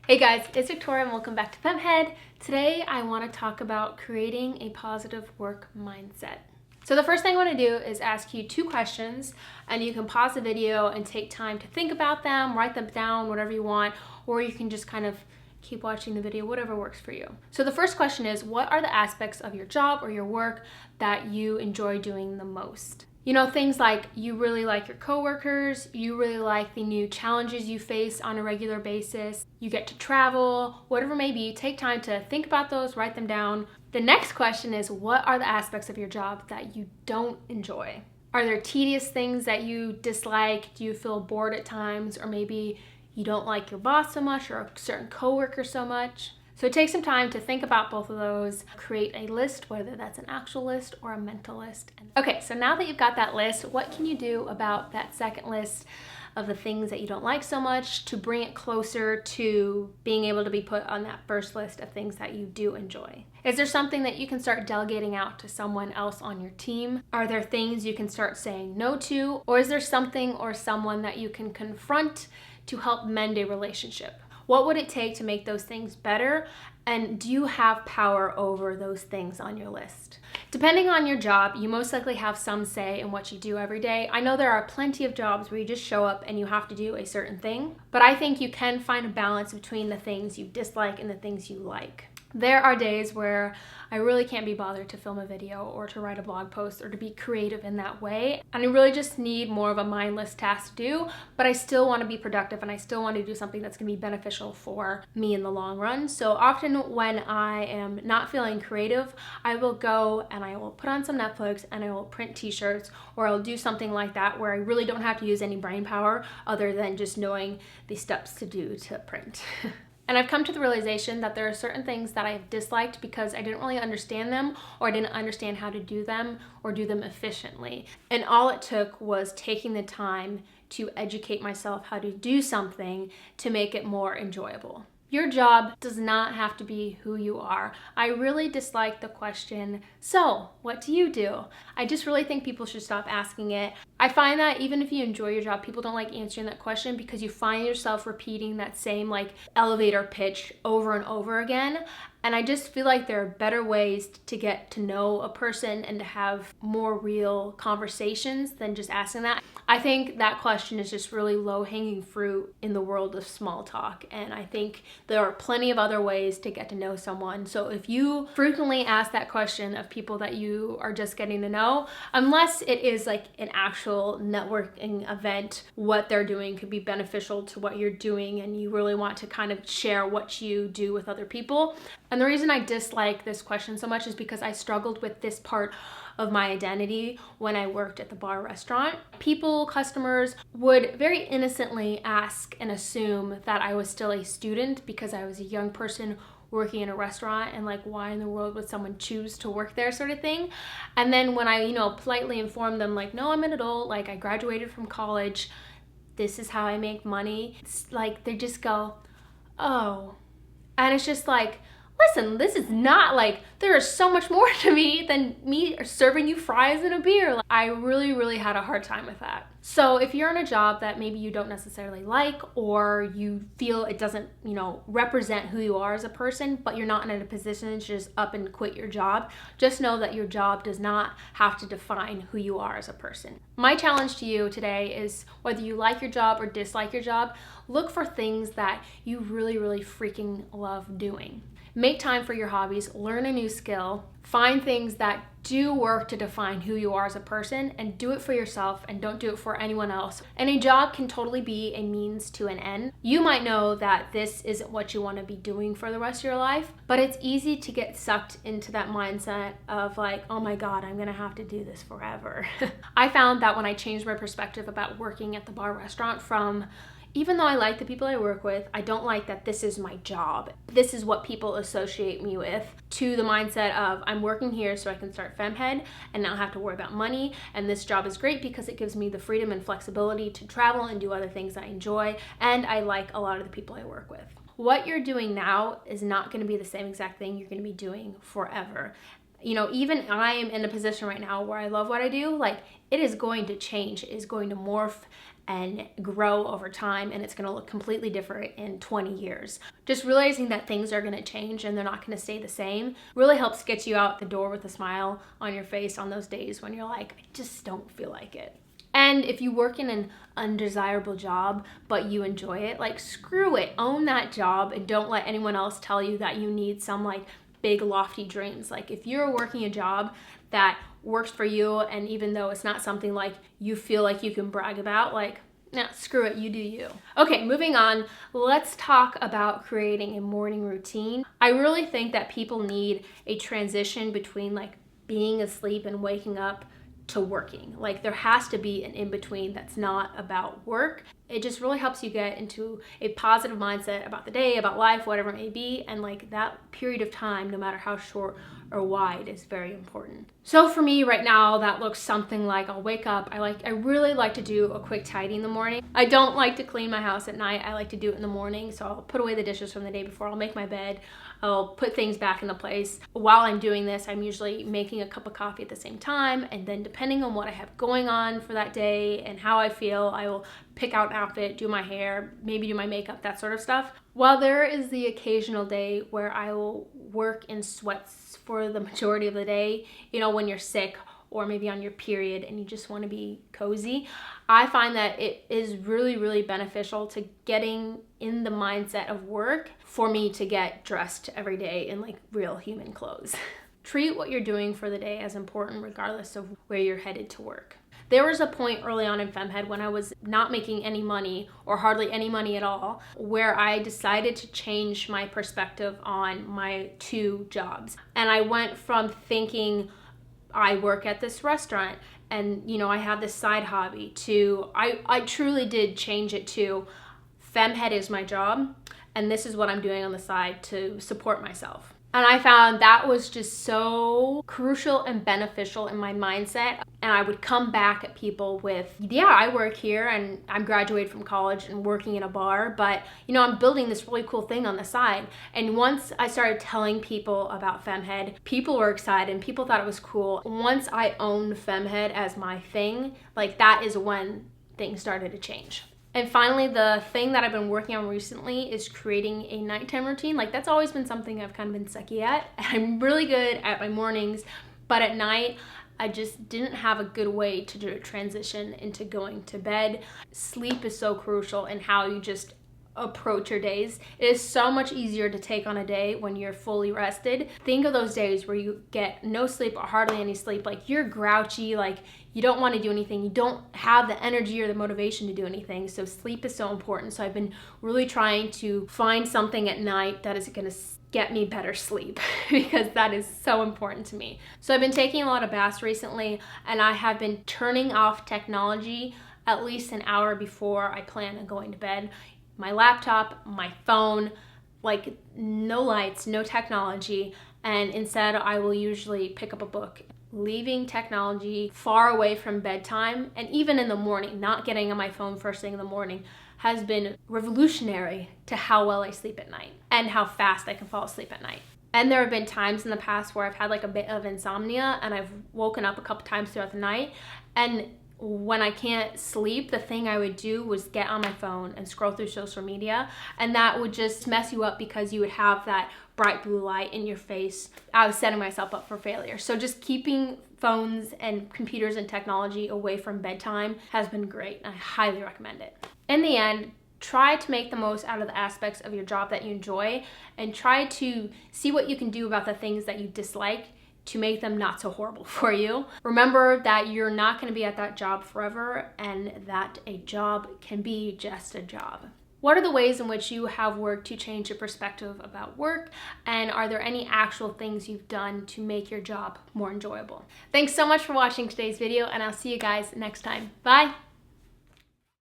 Hey guys, it's Victoria and welcome back to FemmeHead. Today I want to talk about creating a positive work mindset. So the first thing I want to do is ask you two questions, and you can pause the video and take time to think about them, write them down, whatever you want, or you can just kind of keep watching the video, whatever works for you. So the first question is, what are the aspects of your job or your work that you enjoy doing the most? You know, things like you really like your coworkers, you really like the new challenges you face on a regular basis, you get to travel, whatever it may be. Take time to think about those, write them down. The next question is, what are the aspects of your job that you don't enjoy? Are there tedious things that you dislike? Do you feel bored at times? Or maybe you don't like your boss so much or a certain coworker so much? So take some time to think about both of those, create a list, whether that's an actual list or a mental list. Okay, so now that you've got that list, what can you do about that second list of the things that you don't like so much to bring it closer to being able to be put on that first list of things that you do enjoy? Is there something that you can start delegating out to someone else on your team? Are there things you can start saying no to? Or is there something or someone that you can confront to help mend a relationship? What would it take to make those things better? And do you have power over those things on your list? Depending on your job, you most likely have some say in what you do every day. I know there are plenty of jobs where you just show up and you have to do a certain thing, but I think you can find a balance between the things you dislike and the things you like. There are days where I really can't be bothered to film a video or to write a blog post or to be creative in that way. And I really just need more of a mindless task to do, but I still want to be productive and I still want to do something that's going to be beneficial for me in the long run. So often when I am not feeling creative, I will go and I will put on some Netflix and I will print t-shirts, or I'll do something like that where I really don't have to use any brain power other than just knowing the steps to do to print. And I've come to the realization that there are certain things that I've disliked because I didn't really understand them, or I didn't understand how to do them or do them efficiently. And all it took was taking the time to educate myself how to do something to make it more enjoyable. Your job does not have to be who you are. I really dislike the question, so what do you do? I just really think people should stop asking it. I find that even if you enjoy your job, people don't like answering that question because you find yourself repeating that same elevator pitch over and over again. And I just feel like there are better ways to get to know a person and to have more real conversations than just asking that. I think that question is just really low-hanging fruit in the world of small talk. And I think there are plenty of other ways to get to know someone. So if you frequently ask that question of people that you are just getting to know, unless it is like an actual networking event, what they're doing could be beneficial to what you're doing and you really want to kind of share what you do with other people. And the reason I dislike this question so much is because I struggled with this part of my identity when I worked at the bar restaurant. People, customers would very innocently ask and assume that I was still a student because I was a young person working in a restaurant, and why in the world would someone choose to work there, sort of thing. And then when I, politely informed them no, I'm an adult, I graduated from college, this is how I make money, it's they just go, oh. And it's just listen, this is not there is so much more to me than me serving you fries and a beer. I really, really had a hard time with that. So if you're in a job that maybe you don't necessarily like, or you feel it doesn't, represent who you are as a person, but you're not in a position to just up and quit your job, just know that your job does not have to define who you are as a person. My challenge to you today is, whether you like your job or dislike your job, look for things that you really, really freaking love doing. Make time for your hobbies, learn a new skill, find things that do work to define who you are as a person, and do it for yourself and don't do it for anyone else. And a job can totally be a means to an end. You might know that this isn't what you want to be doing for the rest of your life, but it's easy to get sucked into that mindset of oh my God, I'm gonna have to do this forever. I found that when I changed my perspective about working at the bar restaurant from, even though I like the people I work with, I don't like that this is my job, this is what people associate me with, to the mindset of I'm working here so I can start FemmeHead and not have to worry about money, and this job is great because it gives me the freedom and flexibility to travel and do other things I enjoy, and I like a lot of the people I work with. What you're doing now is not going to be the same exact thing you're going to be doing forever. Even I am in a position right now where I love what I do, it is going to change, it is going to morph, and grow over time, and it's going to look completely different in 20 years. Just realizing that things are going to change and they're not going to stay the same really helps get you out the door with a smile on your face on those days when you're like, I just don't feel like it. And if you work in an undesirable job, but you enjoy it, like screw it, own that job and don't let anyone else tell you that you need some like big lofty dreams. Like if you're working a job that works for you, and even though it's not something like you feel like you can brag about, like, nah, screw it, you do you. Okay, moving on, let's talk about creating a morning routine. I really think that people need a transition between like being asleep and waking up to working. Like there has to be an in-between that's not about work. It just really helps you get into a positive mindset about the day, about life, whatever it may be. And like that period of time, no matter how short or wide, is very important. So for me right now, that looks something like I'll wake up. I really like to do a quick tidy in the morning. I don't like to clean my house at night. I like to do it in the morning. So I'll put away the dishes from the day before. I'll make my bed. I'll put things back into place. While I'm doing this, I'm usually making a cup of coffee at the same time. And then depending on what I have going on for that day and how I feel, I will pick out an outfit, do my hair, maybe do my makeup, that sort of stuff. While there is the occasional day where I will work in sweats for the majority of the day, you know, when you're sick or maybe on your period and you just want to be cozy, I find that it is really, really beneficial to getting in the mindset of work for me to get dressed every day in like real human clothes. Treat what you're doing for the day as important regardless of where you're headed to work. There was a point early on in FemmeHead when I was not making any money or hardly any money at all, where I decided to change my perspective on my two jobs. And I went from thinking I work at this restaurant and, you know, I have this side hobby to I truly did change it to FemmeHead is my job and this is what I'm doing on the side to support myself. And I found that was just so crucial and beneficial in my mindset. And I would come back at people with, yeah, I work here and I'm graduated from college and working in a bar, but you know, I'm building this really cool thing on the side. And once I started telling people about FemmeHead, people were excited and people thought it was cool. Once I owned FemmeHead as my thing, like that is when things started to change. And finally, the thing that I've been working on recently is creating a nighttime routine. Like that's always been something I've kind of been sucky at. I'm really good at my mornings, but at night, I just didn't have a good way to transition into going to bed. Sleep is so crucial in how you just approach your days. It is so much easier to take on a day when you're fully rested. Think of those days where you get no sleep or hardly any sleep, like you're grouchy, like you don't want to do anything, you don't have the energy or the motivation to do anything. So sleep is so important. So I've been really trying to find something at night that is going to get me better sleep because that is so important to me. So I've been taking a lot of baths recently and I have been turning off technology at least an hour before I plan on going to bed. My laptop, my phone, like no lights, no technology, and instead I will usually pick up a book. Leaving technology far away from bedtime and even in the morning, not getting on my phone first thing in the morning, has been revolutionary to how well I sleep at night and how fast I can fall asleep at night. And there have been times in the past where I've had like a bit of insomnia and I've woken up a couple times throughout the night, and when I can't sleep, the thing I would do was get on my phone and scroll through social media, and that would just mess you up because you would have that bright blue light in your face. I was setting myself up for failure. So just keeping phones and computers and technology away from bedtime has been great. I highly recommend it. In the end, try to make the most out of the aspects of your job that you enjoy and try to see what you can do about the things that you dislike to make them not so horrible for you. Remember that you're not going to be at that job forever and that a job can be just a job. What are the ways in which you have worked to change your perspective about work? And are there any actual things you've done to make your job more enjoyable? Thanks so much for watching today's video, and I'll see you guys next time. Bye!